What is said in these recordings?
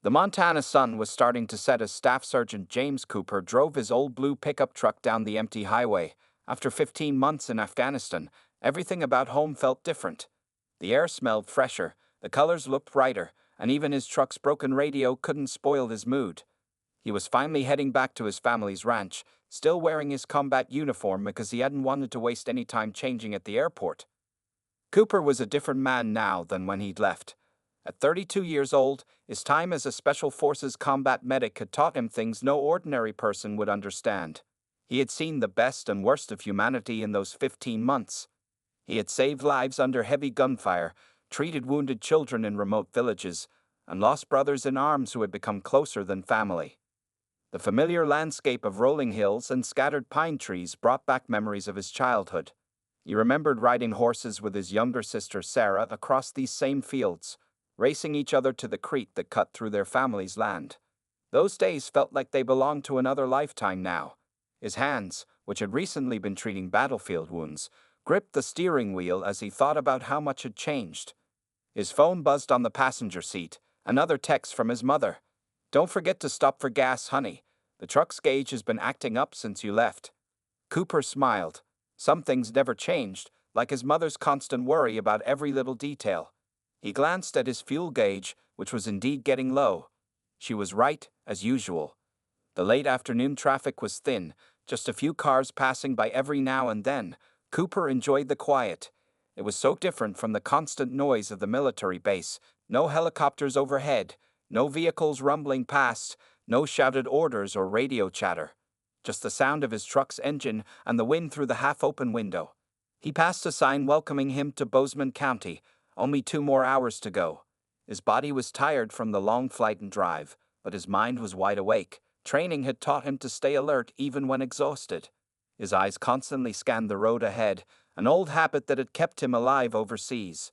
The Montana sun was starting to set as Staff Sergeant James Cooper drove his old blue pickup truck down the empty highway. After 15 months in Afghanistan, everything about home felt different. The air smelled fresher, the colors looked brighter, and even his truck's broken radio couldn't spoil his mood. He was finally heading back to his family's ranch, still wearing his combat uniform because he hadn't wanted to waste any time changing at the airport. Cooper was a different man now than when he'd left. At 32 years old, his time as a Special Forces combat medic had taught him things no ordinary person would understand. He had seen the best and worst of humanity in those 15 months. He had saved lives under heavy gunfire, treated wounded children in remote villages, and lost brothers in arms who had become closer than family. The familiar landscape of rolling hills and scattered pine trees brought back memories of his childhood. He remembered riding horses with his younger sister Sarah across these same fields, racing each other to the creek that cut through their family's land. Those days felt like they belonged to another lifetime now. His hands, which had recently been treating battlefield wounds, gripped the steering wheel as he thought about how much had changed. His phone buzzed on the passenger seat, another text from his mother. "Don't forget to stop for gas, honey. The truck's gauge has been acting up since you left." Cooper smiled. Some things never changed, like his mother's constant worry about every little detail. He glanced at his fuel gauge, which was indeed getting low. She was right, as usual. The late afternoon traffic was thin, just a few cars passing by every now and then. Cooper enjoyed the quiet. It was so different from the constant noise of the military base. No helicopters overhead, no vehicles rumbling past, no shouted orders or radio chatter. Just the sound of his truck's engine and the wind through the half-open window. He passed a sign welcoming him to Bozeman County, only 2 more hours to go. His body was tired from the long flight and drive, but his mind was wide awake. Training had taught him to stay alert even when exhausted. His eyes constantly scanned the road ahead, an old habit that had kept him alive overseas.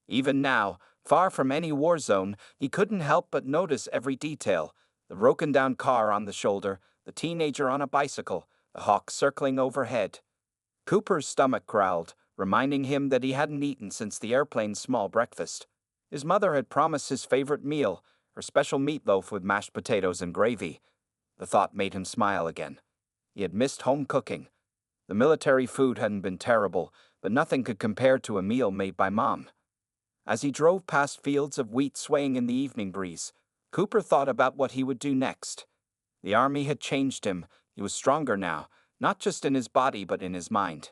Even now, far from any war zone, he couldn't help but notice every detail. The broken-down car on the shoulder, the teenager on a bicycle, the hawk circling overhead. Cooper's stomach growled, reminding him that he hadn't eaten since the airplane's small breakfast. His mother had promised his favorite meal, her special meatloaf with mashed potatoes and gravy. The thought made him smile again. He had missed home cooking. The military food hadn't been terrible, but nothing could compare to a meal made by Mom. As he drove past fields of wheat swaying in the evening breeze, Cooper thought about what he would do next. The army had changed him. He was stronger now, not just in his body but in his mind.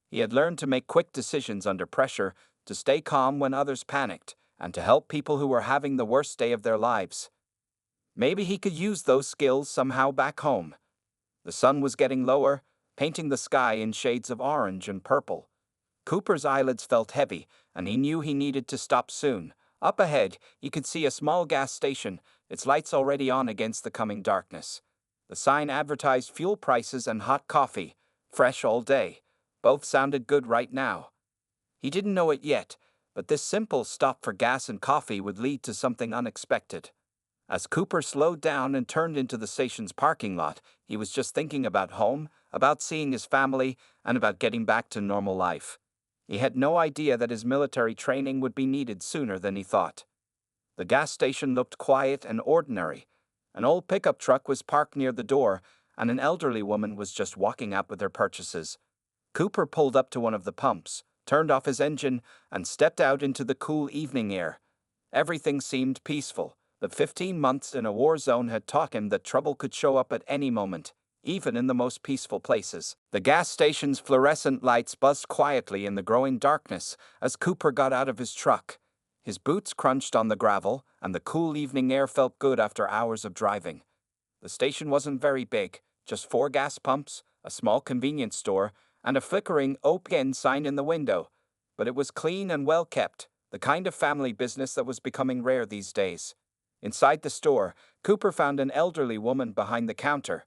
He had learned to make quick decisions under pressure, to stay calm when others panicked, and to help people who were having the worst day of their lives. Maybe he could use those skills somehow back home. The sun was getting lower, painting the sky in shades of orange and purple. Cooper's eyelids felt heavy, and he knew he needed to stop soon. Up ahead, he could see a small gas station, its lights already on against the coming darkness. The sign advertised fuel prices and hot coffee, fresh all day. Both sounded good right now. He didn't know it yet, but this simple stop for gas and coffee would lead to something unexpected. As Cooper slowed down and turned into the station's parking lot, he was just thinking about home, about seeing his family, and about getting back to normal life. He had no idea that his military training would be needed sooner than he thought. The gas station looked quiet and ordinary. An old pickup truck was parked near the door, and an elderly woman was just walking out with her purchases. Cooper pulled up to one of the pumps, turned off his engine, and stepped out into the cool evening air. Everything seemed peaceful. The 15 months in a war zone had taught him that trouble could show up at any moment, even in the most peaceful places. The gas station's fluorescent lights buzzed quietly in the growing darkness as Cooper got out of his truck. His boots crunched on the gravel, and the cool evening air felt good after hours of driving. The station wasn't very big, just 4 gas pumps, a small convenience store, and a flickering "Open" sign in the window. But it was clean and well kept, the kind of family business that was becoming rare these days. Inside the store, Cooper found an elderly woman behind the counter.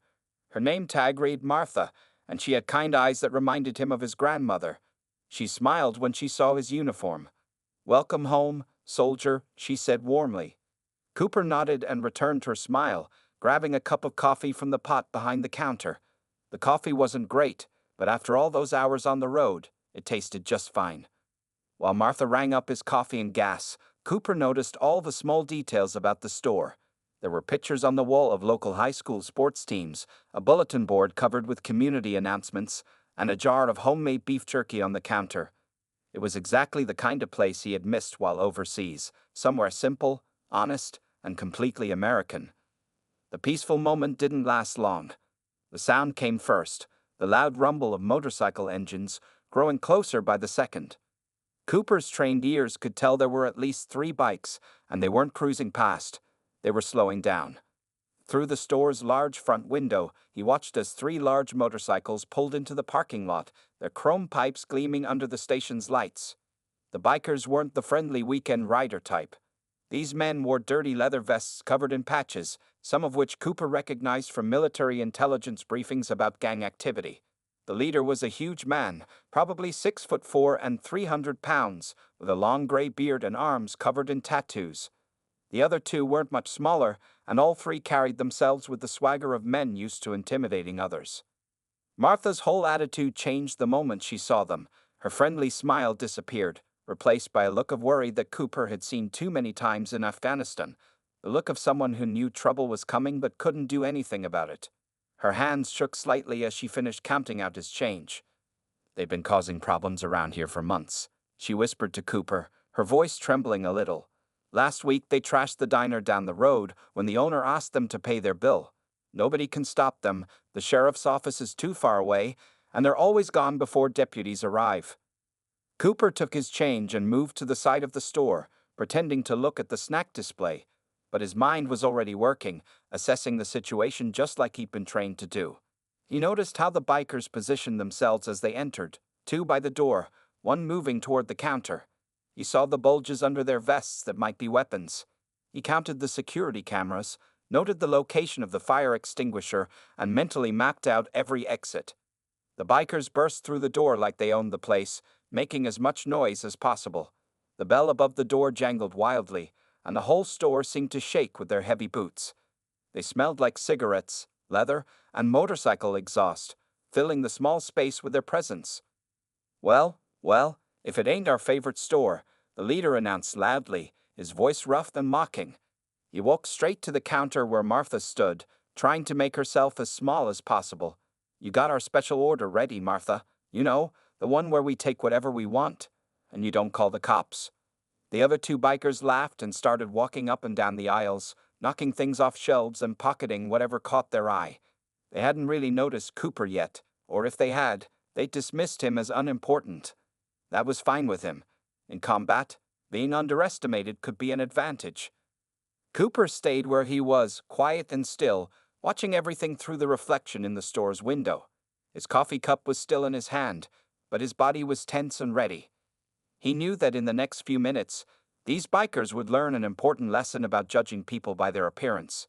Her name tag read Martha, and she had kind eyes that reminded him of his grandmother. She smiled when she saw his uniform. "Welcome home, soldier," she said warmly. Cooper nodded and returned her smile, grabbing a cup of coffee from the pot behind the counter. The coffee wasn't great, but after all those hours on the road, it tasted just fine. While Martha rang up his coffee and gas, Cooper noticed all the small details about the store. There were pictures on the wall of local high school sports teams, a bulletin board covered with community announcements, and a jar of homemade beef jerky on the counter. It was exactly the kind of place he had missed while overseas, somewhere simple, honest, and completely American. The peaceful moment didn't last long. The sound came first, the loud rumble of motorcycle engines, growing closer by the second. Cooper's trained ears could tell there were at least 3 bikes, and they weren't cruising past. They were slowing down. Through the store's large front window, he watched as 3 large motorcycles pulled into the parking lot, their chrome pipes gleaming under the station's lights. The bikers weren't the friendly weekend rider type. These men wore dirty leather vests covered in patches, some of which Cooper recognized from military intelligence briefings about gang activity. The leader was a huge man, probably 6'4" and 300 pounds, with a long gray beard and arms covered in tattoos. The other 2 weren't much smaller, and all 3 carried themselves with the swagger of men used to intimidating others. Martha's whole attitude changed the moment she saw them. Her friendly smile disappeared, replaced by a look of worry that Cooper had seen too many times in Afghanistan, the look of someone who knew trouble was coming but couldn't do anything about it. Her hands shook slightly as she finished counting out his change. "They've been causing problems around here for months," she whispered to Cooper, her voice trembling a little. "Last week they trashed the diner down the road when the owner asked them to pay their bill. Nobody can stop them, the sheriff's office is too far away, and they're always gone before deputies arrive." Cooper took his change and moved to the side of the store, pretending to look at the snack display, but his mind was already working, assessing the situation just like he'd been trained to do. He noticed how the bikers positioned themselves as they entered, 2 by the door, 1 moving toward the counter. He saw the bulges under their vests that might be weapons. He counted the security cameras, noted the location of the fire extinguisher, and mentally mapped out every exit. The bikers burst through the door like they owned the place, making as much noise as possible. The bell above the door jangled wildly, and the whole store seemed to shake with their heavy boots. They smelled like cigarettes, leather, and motorcycle exhaust, filling the small space with their presence. Well, if it ain't our favorite store," the leader announced loudly, his voice rough and mocking. He walked straight to the counter where Martha stood, trying to make herself as small as possible. "You got our special order ready, Martha. You know, the one where we take whatever we want, and you don't call the cops." The other 2 bikers laughed and started walking up and down the aisles, knocking things off shelves and pocketing whatever caught their eye. They hadn't really noticed Cooper yet, or if they had, they dismissed him as unimportant. That was fine with him. In combat, being underestimated could be an advantage. Cooper stayed where he was, quiet and still, watching everything through the reflection in the store's window. His coffee cup was still in his hand, but his body was tense and ready. He knew that in the next few minutes, these bikers would learn an important lesson about judging people by their appearance.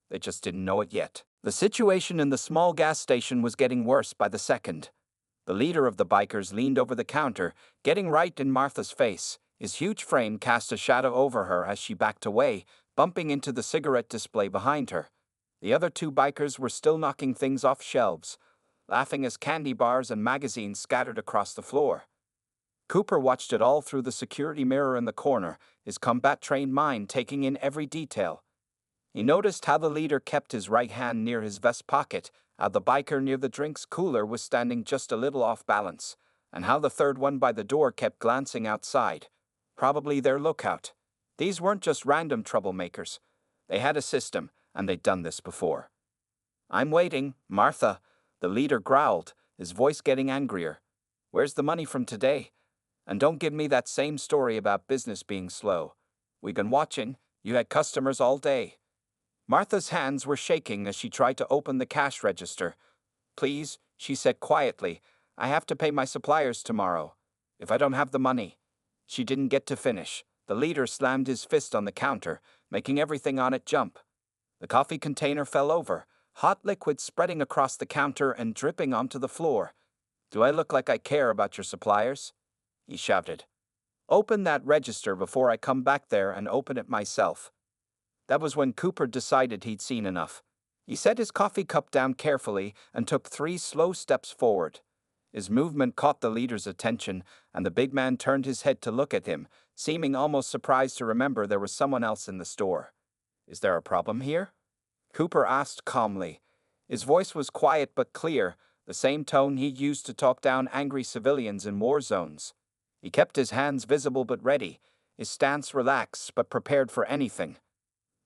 They just didn't know it yet. The situation in the small gas station was getting worse by the second. The leader of the bikers leaned over the counter, getting right in Martha's face. His huge frame cast a shadow over her as she backed away, bumping into the cigarette display behind her. The other 2 bikers were still knocking things off shelves, laughing as candy bars and magazines scattered across the floor. Cooper watched it all through the security mirror in the corner, his combat-trained mind taking in every detail. He noticed how the leader kept his right hand near his vest pocket, how the biker near the drinks cooler was standing just a little off balance, and how the third one by the door kept glancing outside. Probably their lookout. These weren't just random troublemakers. They had a system, and they'd done this before. "I'm waiting, Martha," the leader growled, his voice getting angrier. "Where's the money from today? And don't give me that same story about business being slow. We've been watching, you had customers all day." Martha's hands were shaking as she tried to open the cash register. "Please," she said quietly, "I have to pay my suppliers tomorrow. If I don't have the money." She didn't get to finish. The leader slammed his fist on the counter, making everything on it jump. The coffee container fell over, hot liquid spreading across the counter and dripping onto the floor. "Do I look like I care about your suppliers?" he shouted. "Open that register before I come back there and open it myself." That was when Cooper decided he'd seen enough. He set his coffee cup down carefully and took 3 slow steps forward. His movement caught the leader's attention, and the big man turned his head to look at him, seeming almost surprised to remember there was someone else in the store. "Is there a problem here?" Cooper asked calmly. His voice was quiet but clear, the same tone he'd used to talk down angry civilians in war zones. He kept his hands visible but ready, his stance relaxed but prepared for anything.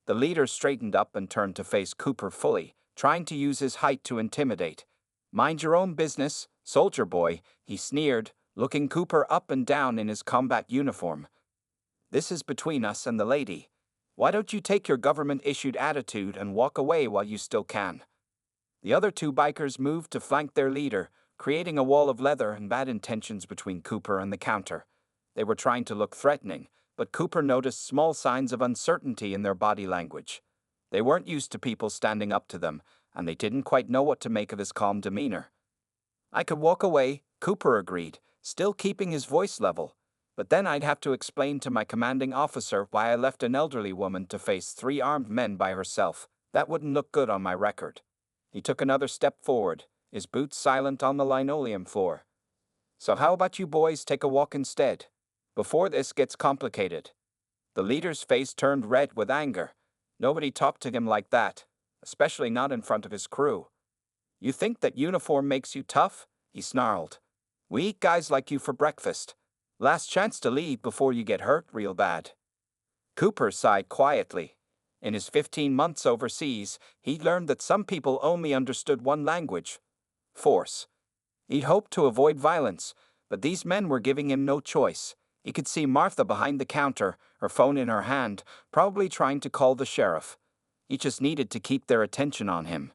The leader straightened up and turned to face Cooper fully, trying to use his height to intimidate. "Mind your own business, soldier boy," he sneered, looking Cooper up and down in his combat uniform. "This is between us and the lady. Why don't you take your government-issued attitude and walk away while you still can?" The other two bikers moved to flank their leader, creating a wall of leather and bad intentions between Cooper and the counter. They were trying to look threatening, but Cooper noticed small signs of uncertainty in their body language. They weren't used to people standing up to them, and they didn't quite know what to make of his calm demeanor. "I could walk away," Cooper agreed, still keeping his voice level. "But then I'd have to explain to my commanding officer why I left an elderly woman to face 3 armed men by herself. That wouldn't look good on my record." He took another step forward, his boots silent on the linoleum floor. "So how about you boys take a walk instead? Before this gets complicated." The leader's face turned red with anger. Nobody talked to him like that, especially not in front of his crew. "You think that uniform makes you tough?" he snarled. "We eat guys like you for breakfast. Last chance to leave before you get hurt real bad." Cooper sighed quietly. In his 15 months overseas, he'd learned that some people only understood one language: force. He'd hoped to avoid violence, but these men were giving him no choice. He could see Martha behind the counter, her phone in her hand, probably trying to call the sheriff. He just needed to keep their attention on him.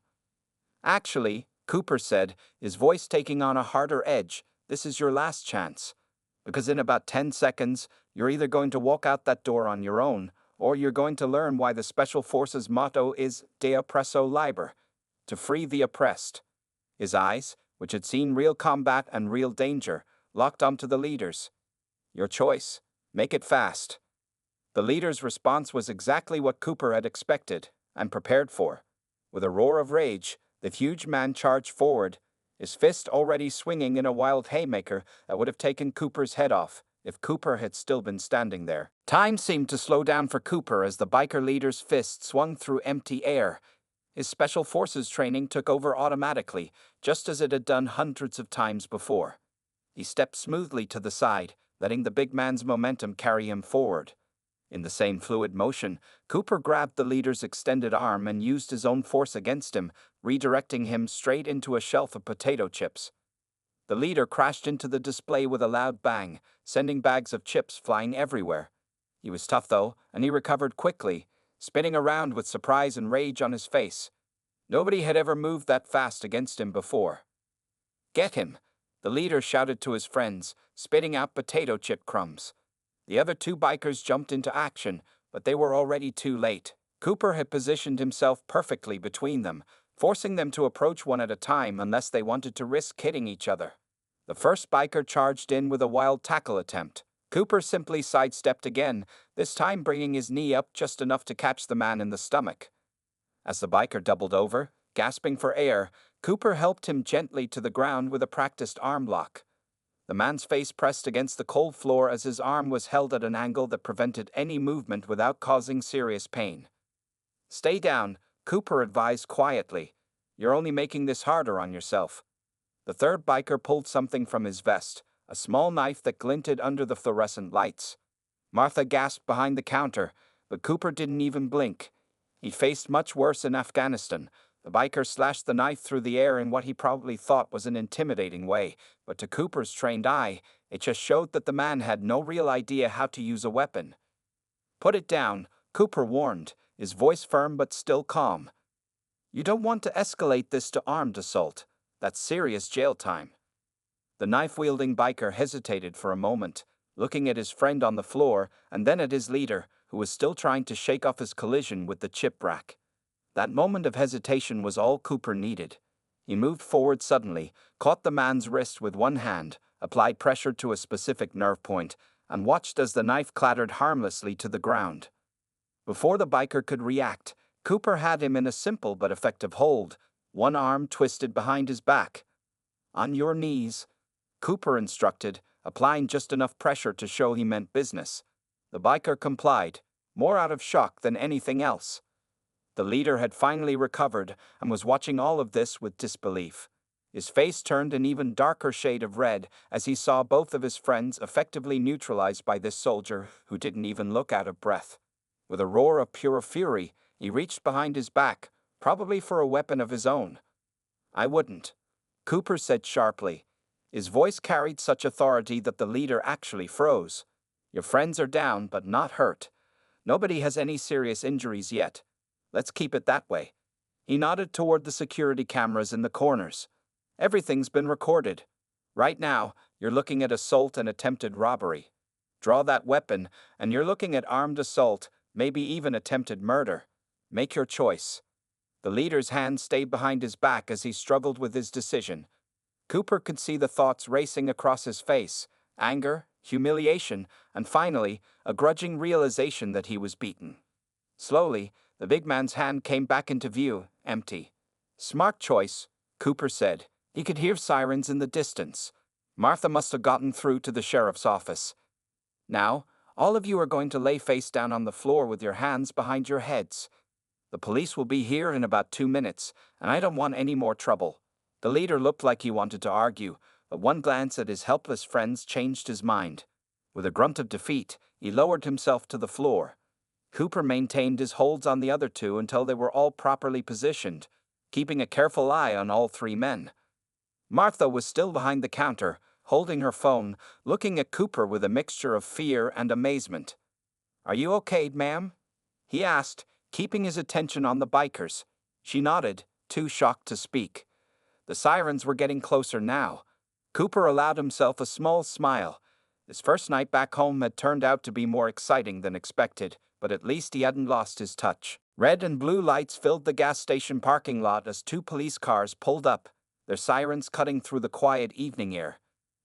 "Actually," Cooper said, his voice taking on a harder edge, "this is your last chance. Because in about 10 seconds, you're either going to walk out that door on your own, or you're going to learn why the Special Forces motto is De Oppresso Liber, to free the oppressed." His eyes, which had seen real combat and real danger, locked onto the leader's. "Your choice. Make it fast." The leader's response was exactly what Cooper had expected and prepared for. With a roar of rage, the huge man charged forward, his fist already swinging in a wild haymaker that would have taken Cooper's head off if Cooper had still been standing there. Time seemed to slow down for Cooper as the biker leader's fist swung through empty air. His Special Forces training took over automatically, just as it had done hundreds of times before. He stepped smoothly to the side, letting the big man's momentum carry him forward. In the same fluid motion, Cooper grabbed the leader's extended arm and used his own force against him, redirecting him straight into a shelf of potato chips. The leader crashed into the display with a loud bang, sending bags of chips flying everywhere. He was tough though, and he recovered quickly, spinning around with surprise and rage on his face. Nobody had ever moved that fast against him before. "Get him!" the leader shouted to his friends, spitting out potato chip crumbs. The other two bikers jumped into action, but they were already too late. Cooper had positioned himself perfectly between them, forcing them to approach one at a time unless they wanted to risk hitting each other. The first biker charged in with a wild tackle attempt. Cooper simply sidestepped again, this time bringing his knee up just enough to catch the man in the stomach. As the biker doubled over, gasping for air, Cooper helped him gently to the ground with a practiced arm lock. The man's face pressed against the cold floor as his arm was held at an angle that prevented any movement without causing serious pain. "Stay down," Cooper advised quietly. "You're only making this harder on yourself." The third biker pulled something from his vest, a small knife that glinted under the fluorescent lights. Martha gasped behind the counter, but Cooper didn't even blink. He faced much worse in Afghanistan. The biker slashed the knife through the air in what he probably thought was an intimidating way, but to Cooper's trained eye, it just showed that the man had no real idea how to use a weapon. "Put it down," Cooper warned, his voice firm but still calm. "You don't want to escalate this to armed assault. That's serious jail time." The knife-wielding biker hesitated for a moment, looking at his friend on the floor and then at his leader, who was still trying to shake off his collision with the chip rack. That moment of hesitation was all Cooper needed. He moved forward suddenly, caught the man's wrist with one hand, applied pressure to a specific nerve point, and watched as the knife clattered harmlessly to the ground. Before the biker could react, Cooper had him in a simple but effective hold, one arm twisted behind his back. "On your knees," Cooper instructed, applying just enough pressure to show he meant business. The biker complied, more out of shock than anything else. The leader had finally recovered and was watching all of this with disbelief. His face turned an even darker shade of red as he saw both of his friends effectively neutralized by this soldier who didn't even look out of breath. With a roar of pure fury, he reached behind his back, probably for a weapon of his own. "I wouldn't," Cooper said sharply. His voice carried such authority that the leader actually froze. "Your friends are down, but not hurt. Nobody has any serious injuries yet. Let's keep it that way." He nodded toward the security cameras in the corners. "Everything's been recorded. Right now, you're looking at assault and attempted robbery. Draw that weapon, and you're looking at armed assault, maybe even attempted murder. Make your choice." The leader's hand stayed behind his back as he struggled with his decision. Cooper could see the thoughts racing across his face: anger, humiliation, and finally, a grudging realization that he was beaten. Slowly, the big man's hand came back into view, empty. "Smart choice," Cooper said. He could hear sirens in the distance. Martha must have gotten through to the sheriff's office. "Now, all of you are going to lay face down on the floor with your hands behind your heads. The police will be here in about 2 minutes, and I don't want any more trouble." The leader looked like he wanted to argue, but one glance at his helpless friends changed his mind. With a grunt of defeat, he lowered himself to the floor. Cooper maintained his holds on the other two until they were all properly positioned, keeping a careful eye on all three men. Martha was still behind the counter, holding her phone, looking at Cooper with a mixture of fear and amazement. "Are you okay, ma'am?" he asked, keeping his attention on the bikers. She nodded, too shocked to speak. The sirens were getting closer now. Cooper allowed himself a small smile. His first night back home had turned out to be more exciting than expected, but at least he hadn't lost his touch. Red and blue lights filled the gas station parking lot as 2 police cars pulled up, their sirens cutting through the quiet evening air.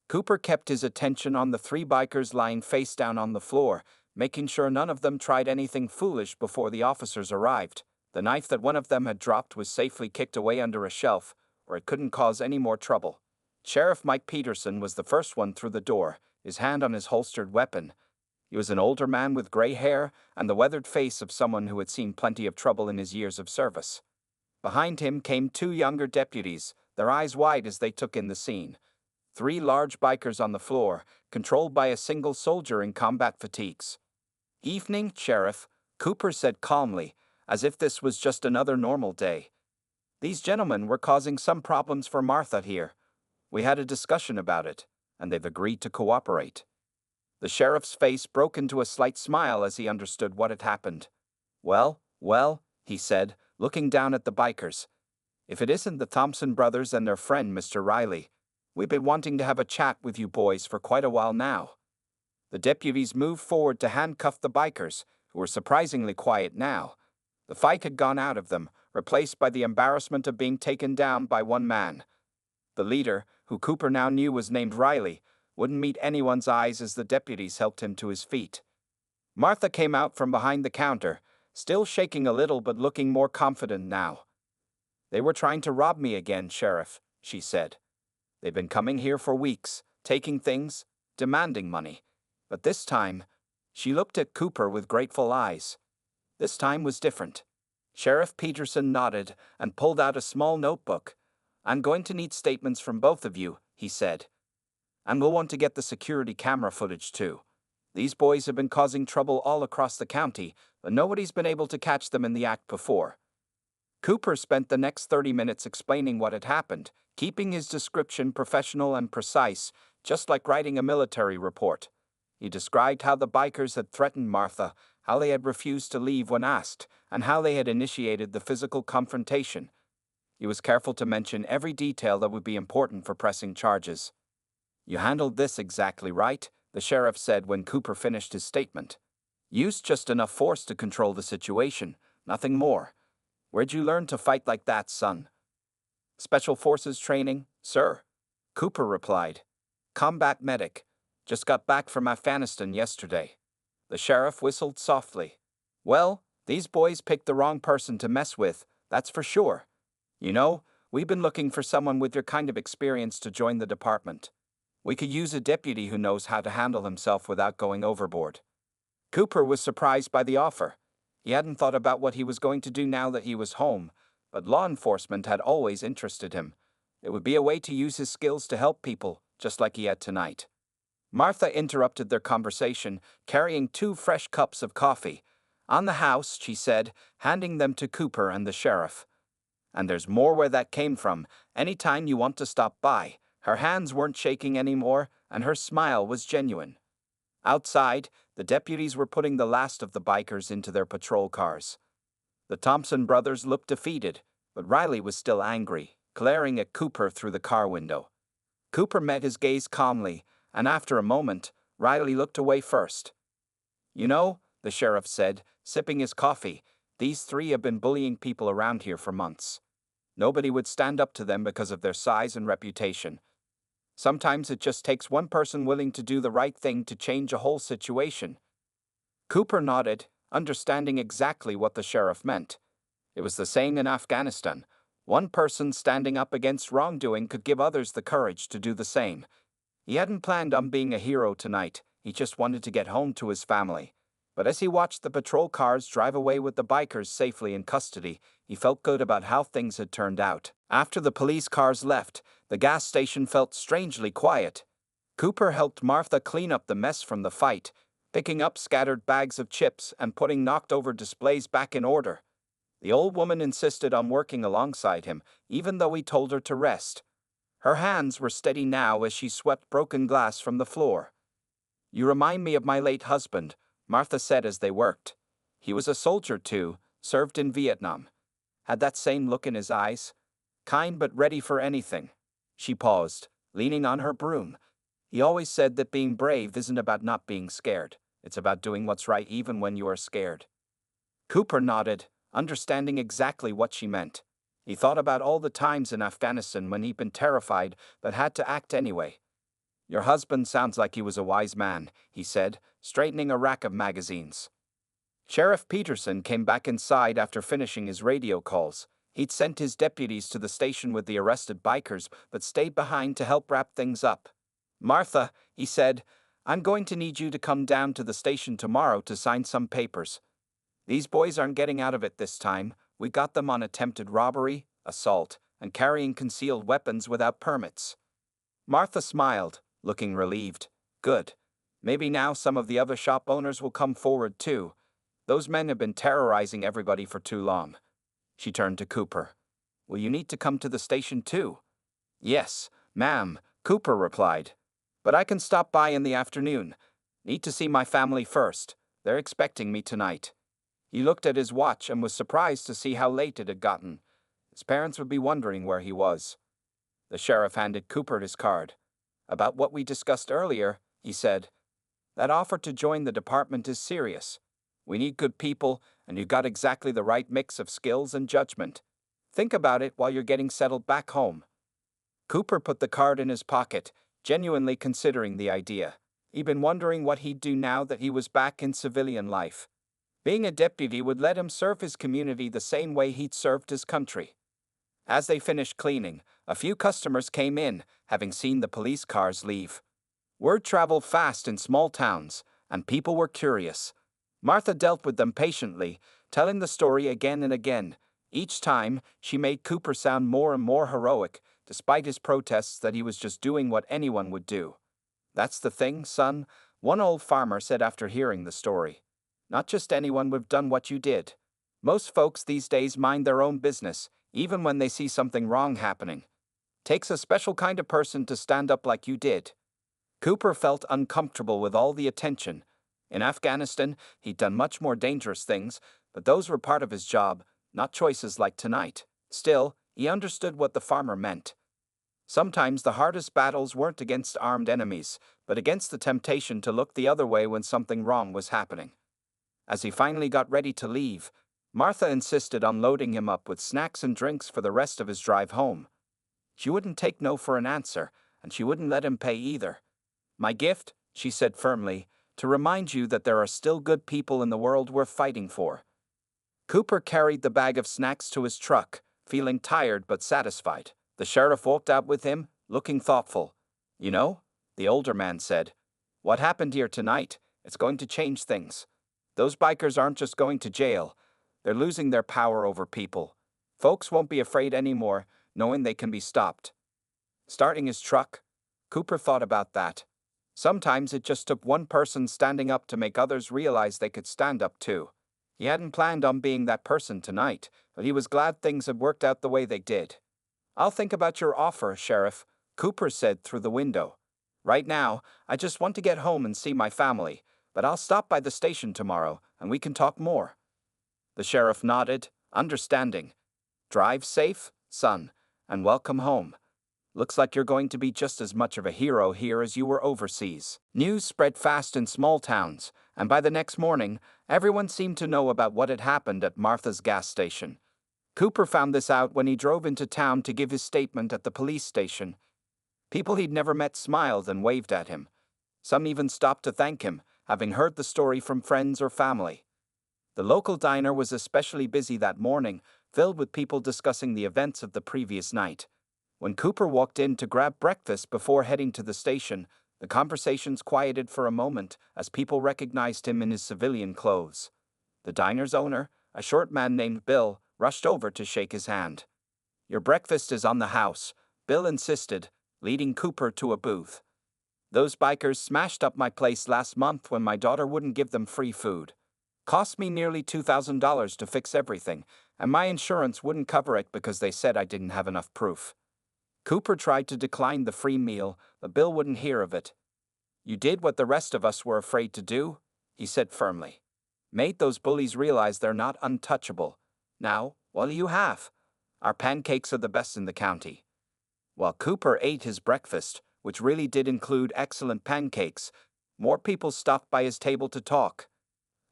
Cooper kept his attention on the 3 bikers lying face down on the floor, making sure none of them tried anything foolish before the officers arrived. The knife that one of them had dropped was safely kicked away under a shelf, where it couldn't cause any more trouble. Sheriff Mike Peterson was the first one through the door, his hand on his holstered weapon. He was an older man with gray hair and the weathered face of someone who had seen plenty of trouble in his years of service. Behind him came 2 younger deputies, their eyes wide as they took in the scene. 3 large bikers on the floor, controlled by a single soldier in combat fatigues. "Evening, Sheriff," Cooper said calmly, as if this was just another normal day. "These gentlemen were causing some problems for Martha here. We had a discussion about it, and they've agreed to cooperate." The sheriff's face broke into a slight smile as he understood what had happened. Well, he said, looking down at the bikers. "If it isn't the Thompson brothers and their friend, Mr. Riley, we've been wanting to have a chat with you boys for quite a while now." The deputies moved forward to handcuff the bikers, who were surprisingly quiet now. The fight had gone out of them, replaced by the embarrassment of being taken down by one man. The leader, who Cooper now knew was named Riley, wouldn't meet anyone's eyes as the deputies helped him to his feet. Martha came out from behind the counter, still shaking a little but looking more confident now. "They were trying to rob me again, Sheriff," she said. "They've been coming here for weeks, taking things, demanding money. But this time," she looked at Cooper with grateful eyes. "This time was different." Sheriff Peterson nodded and pulled out a small notebook. "I'm going to need statements from both of you," he said. "And we'll want to get the security camera footage too. These boys have been causing trouble all across the county, but nobody's been able to catch them in the act before." Cooper spent the next 30 minutes explaining what had happened, keeping his description professional and precise, just like writing a military report. He described how the bikers had threatened Martha, how they had refused to leave when asked, and how they had initiated the physical confrontation. He was careful to mention every detail that would be important for pressing charges. "You handled this exactly right," the sheriff said when Cooper finished his statement. "Used just enough force to control the situation, nothing more. Where'd you learn to fight like that, son?" "Special Forces training, sir," Cooper replied. "Combat medic. Just got back from Afghanistan yesterday." The sheriff whistled softly. "Well, these boys picked the wrong person to mess with, that's for sure. You know, we've been looking for someone with your kind of experience to join the department. We could use a deputy who knows how to handle himself without going overboard." Cooper was surprised by the offer. He hadn't thought about what he was going to do now that he was home, but law enforcement had always interested him. It would be a way to use his skills to help people, just like he had tonight. Martha interrupted their conversation, carrying 2 fresh cups of coffee. "On the house," she said, handing them to Cooper and the sheriff. "And there's more where that came from. Anytime you want to stop by." Her hands weren't shaking anymore, and her smile was genuine. Outside, the deputies were putting the last of the bikers into their patrol cars. The Thompson brothers looked defeated, but Riley was still angry, glaring at Cooper through the car window. Cooper met his gaze calmly, and after a moment, Riley looked away first. "You know," the sheriff said, sipping his coffee, "these 3 have been bullying people around here for months. Nobody would stand up to them because of their size and reputation. Sometimes it just takes one person willing to do the right thing to change a whole situation." Cooper nodded, understanding exactly what the sheriff meant. It was the same in Afghanistan. One person standing up against wrongdoing could give others the courage to do the same. He hadn't planned on being a hero tonight, he just wanted to get home to his family. But as he watched the patrol cars drive away with the bikers safely in custody, he felt good about how things had turned out. After the police cars left, the gas station felt strangely quiet. Cooper helped Martha clean up the mess from the fight, picking up scattered bags of chips and putting knocked-over displays back in order. The old woman insisted on working alongside him, even though he told her to rest. Her hands were steady now as she swept broken glass from the floor. "You remind me of my late husband," Martha said as they worked. "He was a soldier too, served in Vietnam. Had that same look in his eyes. Kind but ready for anything." She paused, leaning on her broom. "He always said that being brave isn't about not being scared. It's about doing what's right even when you are scared." Cooper nodded, understanding exactly what she meant. He thought about all the times in Afghanistan when he'd been terrified but had to act anyway. "Your husband sounds like he was a wise man," he said, straightening a rack of magazines. Sheriff Peterson came back inside after finishing his radio calls. He'd sent his deputies to the station with the arrested bikers, but stayed behind to help wrap things up. "Martha," he said, "I'm going to need you to come down to the station tomorrow to sign some papers. These boys aren't getting out of it this time. We got them on attempted robbery, assault, and carrying concealed weapons without permits." Martha smiled, looking relieved. "Good. Maybe now some of the other shop owners will come forward too. Those men have been terrorizing everybody for too long." She turned to Cooper. "Will you need to come to the station too?" "Yes, ma'am," Cooper replied. "But I can stop by in the afternoon. Need to see my family first. They're expecting me tonight." He looked at his watch and was surprised to see how late it had gotten. His parents would be wondering where he was. The sheriff handed Cooper his card. "About what we discussed earlier," he said. "That offer to join the department is serious. We need good people, and you got exactly the right mix of skills and judgment. Think about it while you're getting settled back home." Cooper put the card in his pocket, genuinely considering the idea. He'd been wondering what he'd do now that he was back in civilian life. Being a deputy would let him serve his community the same way he'd served his country. As they finished cleaning, a few customers came in, having seen the police cars leave. Word traveled fast in small towns, and people were curious. Martha dealt with them patiently, telling the story again and again. Each time, she made Cooper sound more and more heroic, despite his protests that he was just doing what anyone would do. "That's the thing, son," one old farmer said after hearing the story. "Not just anyone would have done what you did. Most folks these days mind their own business, even when they see something wrong happening. Takes a special kind of person to stand up like you did." Cooper felt uncomfortable with all the attention. In Afghanistan, he'd done much more dangerous things, but those were part of his job, not choices like tonight. Still, he understood what the farmer meant. Sometimes the hardest battles weren't against armed enemies, but against the temptation to look the other way when something wrong was happening. As he finally got ready to leave, Martha insisted on loading him up with snacks and drinks for the rest of his drive home. She wouldn't take no for an answer, and she wouldn't let him pay either. "My gift," she said firmly, "to remind you that there are still good people in the world worth fighting for." Cooper carried the bag of snacks to his truck, feeling tired but satisfied. The sheriff walked out with him, looking thoughtful. "You know," the older man said, "what happened here tonight, it's going to change things. Those bikers aren't just going to jail, they're losing their power over people. Folks won't be afraid anymore, knowing they can be stopped. Starting his truck? Cooper thought about that. Sometimes it just took one person standing up to make others realize they could stand up too. He hadn't planned on being that person tonight, but he was glad things had worked out the way they did. "I'll think about your offer, Sheriff," Cooper said through the window. "Right now, I just want to get home and see my family, but I'll stop by the station tomorrow and we can talk more." The sheriff nodded, understanding. "Drive safe, son, and welcome home. Looks like you're going to be just as much of a hero here as you were overseas." News spread fast in small towns, and by the next morning, everyone seemed to know about what had happened at Martha's gas station. Cooper found this out when he drove into town to give his statement at the police station. People he'd never met smiled and waved at him. Some even stopped to thank him, having heard the story from friends or family. The local diner was especially busy that morning, filled with people discussing the events of the previous night. When Cooper walked in to grab breakfast before heading to the station, the conversations quieted for a moment as people recognized him in his civilian clothes. The diner's owner, a short man named Bill, rushed over to shake his hand. "Your breakfast is on the house," Bill insisted, leading Cooper to a booth. "Those bikers smashed up my place last month when my daughter wouldn't give them free food. Cost me nearly $2,000 to fix everything, and my insurance wouldn't cover it because they said I didn't have enough proof." Cooper tried to decline the free meal, but Bill wouldn't hear of it. "You did what the rest of us were afraid to do," he said firmly. "Made those bullies realize they're not untouchable. Now, what do you have? Our pancakes are the best in the county." While Cooper ate his breakfast, which really did include excellent pancakes, more people stopped by his table to talk.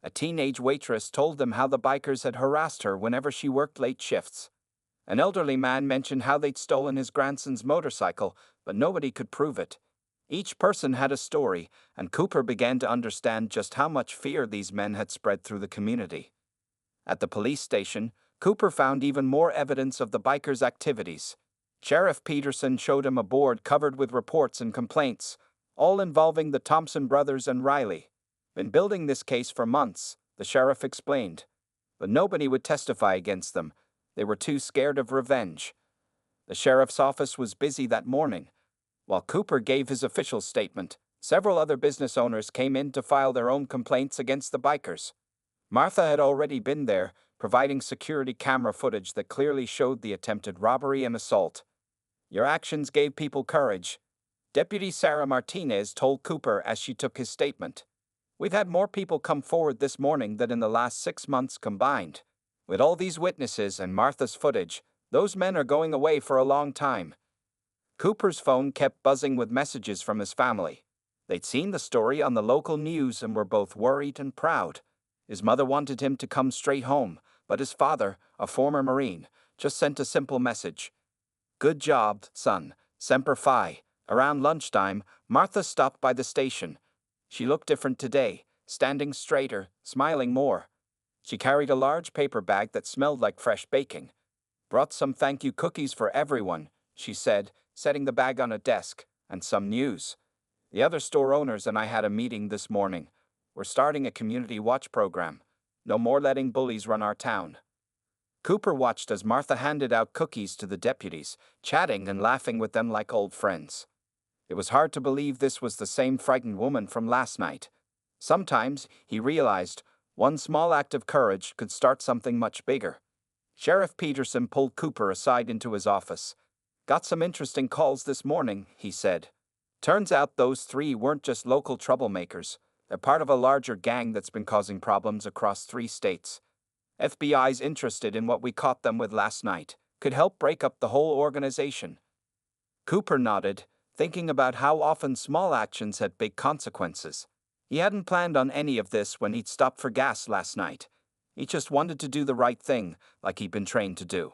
A teenage waitress told them how the bikers had harassed her whenever she worked late shifts. An elderly man mentioned how they'd stolen his grandson's motorcycle, but nobody could prove it. Each person had a story, and Cooper began to understand just how much fear these men had spread through the community. At the police station, Cooper found even more evidence of the bikers' activities. Sheriff Peterson showed him a board covered with reports and complaints, all involving the Thompson brothers and Riley. "Been building this case for months," the sheriff explained. "But nobody would testify against them. They were too scared of revenge." The sheriff's office was busy that morning. While Cooper gave his official statement, several other business owners came in to file their own complaints against the bikers. Martha had already been there, providing security camera footage that clearly showed the attempted robbery and assault. "Your actions gave people courage," Deputy Sarah Martinez told Cooper as she took his statement. "We've had more people come forward this morning than in the last 6 months combined. With all these witnesses and Martha's footage, those men are going away for a long time." Cooper's phone kept buzzing with messages from his family. They'd seen the story on the local news and were both worried and proud. His mother wanted him to come straight home, but his father, a former Marine, just sent a simple message. "Good job, son. Semper Fi." Around lunchtime, Martha stopped by the station. She looked different today, standing straighter, smiling more. She carried a large paper bag that smelled like fresh baking. "Brought some thank you cookies for everyone," she said, setting the bag on a desk, "and some news. The other store owners and I had a meeting this morning. We're starting a community watch program. No more letting bullies run our town." Cooper watched as Martha handed out cookies to the deputies, chatting and laughing with them like old friends. It was hard to believe this was the same frightened woman from last night. Sometimes, he realized, one small act of courage could start something much bigger. Sheriff Peterson pulled Cooper aside into his office. "Got some interesting calls this morning," he said. "Turns out those 3 weren't just local troublemakers. They're part of a larger gang that's been causing problems across 3 states. FBI's interested in what we caught them with last night. Could help break up the whole organization." Cooper nodded, thinking about how often small actions had big consequences. He hadn't planned on any of this when he'd stopped for gas last night. He just wanted to do the right thing, like he'd been trained to do.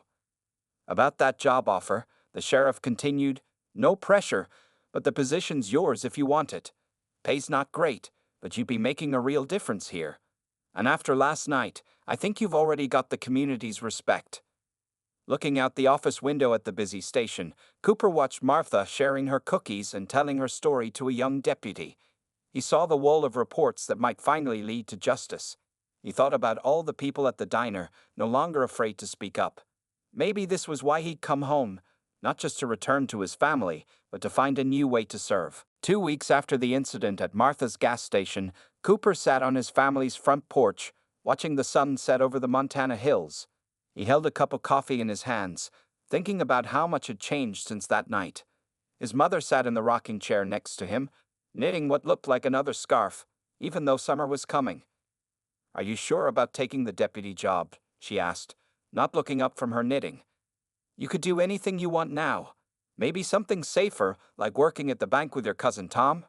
"About that job offer," the sheriff continued, "no pressure, but the position's yours if you want it. Pay's not great, but you'd be making a real difference here. And after last night, I think you've already got the community's respect." Looking out the office window at the busy station, Cooper watched Martha sharing her cookies and telling her story to a young deputy. He saw the wall of reports that might finally lead to justice. He thought about all the people at the diner, no longer afraid to speak up. Maybe this was why he'd come home, not just to return to his family, but to find a new way to serve. 2 weeks after the incident at Martha's gas station, Cooper sat on his family's front porch, watching the sun set over the Montana hills. He held a cup of coffee in his hands, thinking about how much had changed since that night. His mother sat in the rocking chair next to him, knitting what looked like another scarf, even though summer was coming. "Are you sure about taking the deputy job?" she asked, not looking up from her knitting. "You could do anything you want now. Maybe something safer, like working at the bank with your cousin Tom?"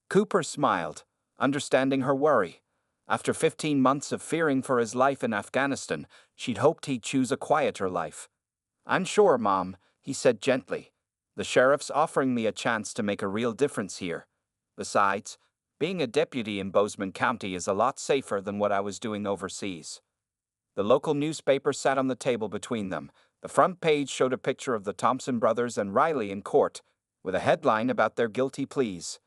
Cooper smiled, understanding her worry. After 15 months of fearing for his life in Afghanistan, she'd hoped he'd choose a quieter life. "I'm sure, Mom," he said gently. "The sheriff's offering me a chance to make a real difference here. Besides, being a deputy in Bozeman County is a lot safer than what I was doing overseas." The local newspaper sat on the table between them. The front page showed a picture of the Thompson brothers and Riley in court, with a headline about their guilty pleas.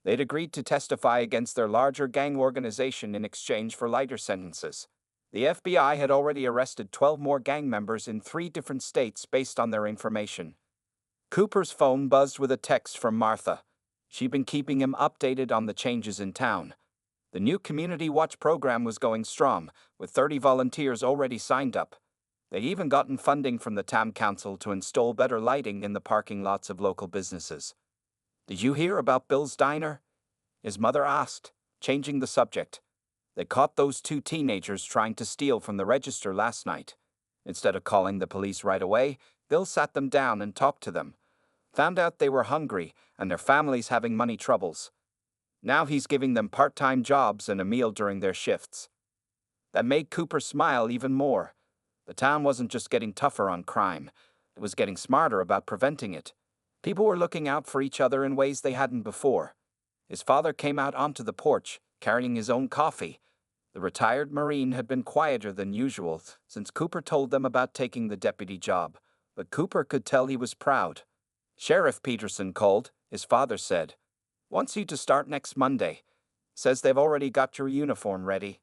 They'd agreed to testify against their larger gang organization in exchange for lighter sentences. The FBI had already arrested 12 more gang members in 3 different states based on their information. Cooper's phone buzzed with a text from Martha. She'd been keeping him updated on the changes in town. The new Community Watch program was going strong, with 30 volunteers already signed up. They'd even gotten funding from the town council to install better lighting in the parking lots of local businesses. "Did you hear about Bill's diner?" his mother asked, changing the subject. "They caught those 2 teenagers trying to steal from the register last night. Instead of calling the police right away, Bill sat them down and talked to them. Found out they were hungry and their families having money troubles. Now he's giving them part-time jobs and a meal during their shifts." That made Cooper smile even more. The town wasn't just getting tougher on crime, it was getting smarter about preventing it. People were looking out for each other in ways they hadn't before. His father came out onto the porch, carrying his own coffee. The retired Marine had been quieter than usual since Cooper told them about taking the deputy job, but Cooper could tell he was proud. "Sheriff Peterson called," his father said. "Wants you to start next Monday. Says they've already got your uniform ready."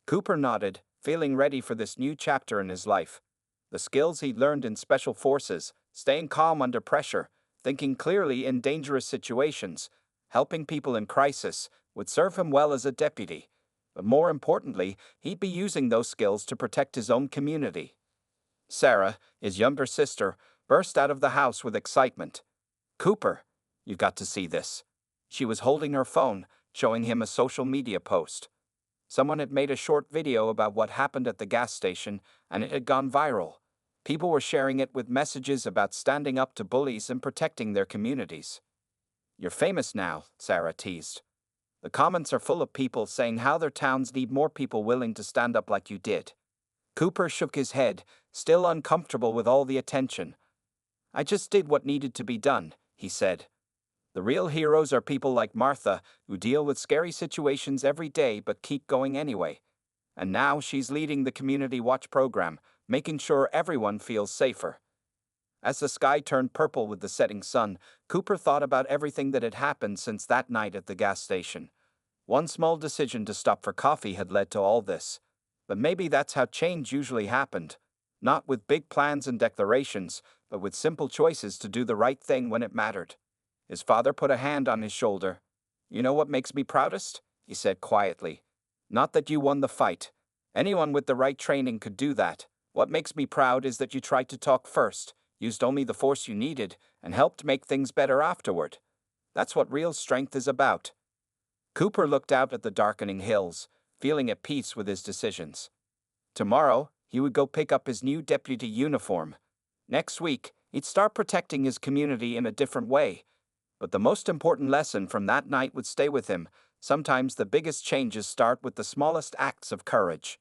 Cooper nodded, feeling ready for this new chapter in his life. The skills he'd learned in special forces, staying calm under pressure, thinking clearly in dangerous situations, helping people in crisis, would serve him well as a deputy. But more importantly, he'd be using those skills to protect his own community. Sarah, his younger sister, burst out of the house with excitement. "Cooper, you've got to see this." She was holding her phone, showing him a social media post. Someone had made a short video about what happened at the gas station, and it had gone viral. People were sharing it with messages about standing up to bullies and protecting their communities. "You're famous now," Sarah teased. "The comments are full of people saying how their towns need more people willing to stand up like you did." Cooper shook his head, still uncomfortable with all the attention. "I just did what needed to be done," he said. "The real heroes are people like Martha, who deal with scary situations every day but keep going anyway. And now she's leading the Community Watch program, making sure everyone feels safer." As the sky turned purple with the setting sun, Cooper thought about everything that had happened since that night at the gas station. One small decision to stop for coffee had led to all this. But maybe that's how change usually happened. Not with big plans and declarations, but with simple choices to do the right thing when it mattered. His father put a hand on his shoulder. "You know what makes me proudest?" he said quietly. "Not that you won the fight. Anyone with the right training could do that. What makes me proud is that you tried to talk first, used only the force you needed, and helped make things better afterward. That's what real strength is about." Cooper looked out at the darkening hills, feeling at peace with his decisions. Tomorrow, he would go pick up his new deputy uniform. Next week, he'd start protecting his community in a different way. But the most important lesson from that night would stay with him. Sometimes the biggest changes start with the smallest acts of courage.